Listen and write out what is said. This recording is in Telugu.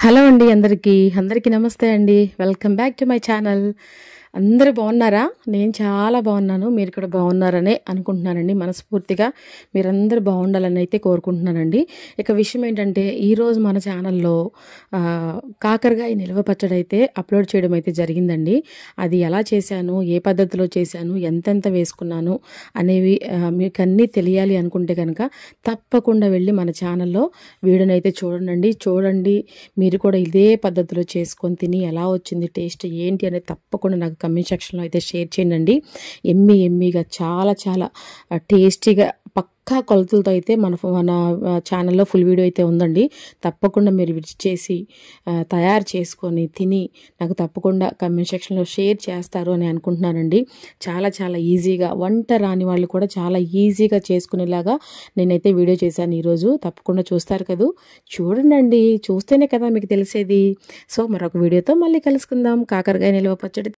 హలో అండి అందరికీ నమస్తే అండి. Welcome back to my channel. అందరూ బాగున్నారా? నేను చాలా బాగున్నాను. మీరు కూడా బాగున్నారనే అనుకుంటున్నానండి. మనస్ఫూర్తిగా మీరందరూ బాగుండాలని అయితే కోరుకుంటున్నానండి. ఇక విషయం ఏంటంటే ఈరోజు మన ఛానల్లో కాకరకాయ నిల్వ పచ్చడి అయితే అప్లోడ్ చేయడం అయితే జరిగిందండి. అది ఎలా చేశాను, ఏ పద్ధతిలో చేశాను, ఎంతెంత వేసుకున్నాను అనేవి మీకు అన్నీ తెలియాలి అనుకుంటే కనుక తప్పకుండా వెళ్ళి మన ఛానల్లో వీడియోని అయితే చూడండి. మీరు కూడా ఇదే పద్ధతిలో చేసుకొని తిని ఎలా వచ్చింది, టేస్ట్ ఏంటి అనేది తప్పకుండా నాకు కమెంట్ సెక్షన్లో అయితే షేర్ చేయండి. ఎమ్మీగా చాలా చాలా టేస్టీగా పక్కా కొలతలతో అయితే మన ఛానల్లో ఫుల్ వీడియో అయితే ఉందండి. తప్పకుండా మీరు విజిట్ చేసి తయారు చేసుకొని తిని నాకు తప్పకుండా కమెంట్ సెక్షన్లో షేర్ చేస్తారు అని అనుకుంటున్నానండి. చాలా చాలా ఈజీగా, వంట రాని వాళ్ళు కూడా చాలా ఈజీగా చేసుకునేలాగా నేనైతే వీడియో చేశాను ఈరోజు. తప్పకుండా చూస్తారు కదా, చూడండి. చూస్తేనే కదా మీకు తెలిసేది. సో మరొక వీడియోతో మళ్ళీ కలుసుకుందాం. కాకరకాయ నిల్వ పచ్చడి